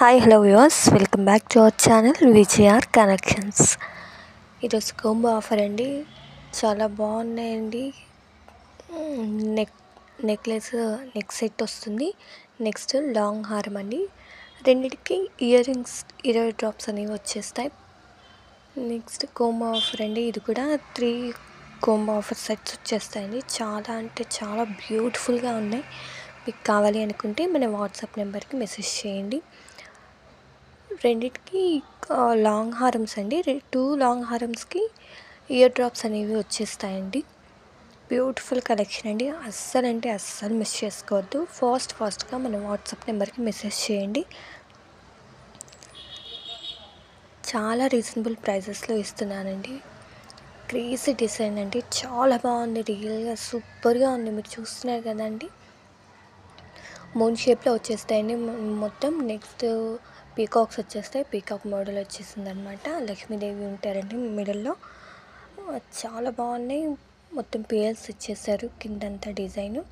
Hi hello viewers, welcome back to our channel VJR Collections. ఈరోజు combo offer అండి, చాలా బాగున్నాయండి. నెక్ సెట్ వస్తుంది. నెక్స్ట్ లాంగ్ హారం అండి, రెండిటికి ఇయర్ రింగ్స్ 20 డ్రాప్స్ అనేవి వచ్చేస్తాయి. నెక్స్ట్ కాంబో ఆఫర్ అండి, ఇది కూడా 3 కాంబో ఆఫర్ సెట్స్ వచ్చేస్తాయండి. చాలా అంటే చాలా బ్యూటిఫుల్గా ఉన్నాయి. మీకు కావాలి అనుకుంటే మన వాట్సాప్ నెంబర్కి మెసేజ్ చేయండి. రెండిటికి లాంగ్ హారమ్స్ అండి. 2 లాంగ్ హారమ్స్కి ఇయర్ డ్రాప్స్ అనేవి వచ్చేస్తాయండి. బ్యూటిఫుల్ కలెక్షన్ అండి, అస్సలు అంటే అస్సలు మిస్ చేసుకోవద్దు. ఫాస్ట్గా మన వాట్సాప్ నెంబర్కి మెసేజ్ చేయండి. చాలా రీజనబుల్ ప్రైజెస్లో ఇస్తున్నానండి. క్రేజీ డిజైన్ అండి, చాలా బాగుంది. రియల్గా సూపర్గా ఉంది. మీరు చూస్తున్నారు కదండి, మూన్ షేప్లో వచ్చేస్తాయండి మొత్తం. నెక్స్ట్ పీకాక్స్ వచ్చేస్తాయి. పీకాక్ మోడల్ వచ్చేసింది అనమాట. లక్ష్మీదేవి ఉంటారండి మిడిల్లో. చాలా బాగున్నాయి. మొత్తం పేల్స్ ఇచ్చేసారు కిందంతా డిజైను.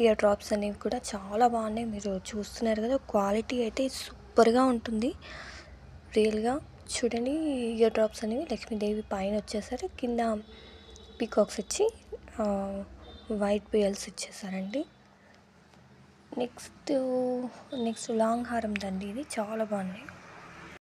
ఇయర్ డ్రాప్స్ అనేవి కూడా చాలా బాగున్నాయి. మీరు చూస్తున్నారు కదా, క్వాలిటీ అయితే సూపర్గా ఉంటుంది. రియల్గా చూడండి, ఇయర్ డ్రాప్స్ అనేవి లక్ష్మీదేవి పైన వచ్చేసారు, కింద పీకాక్స్ వచ్చి వైట్ పేల్స్ ఇచ్చేసారండి. నెక్స్ట్ లాంగ్ హారం దండి, ఇది చాలా బాగున్నాయి.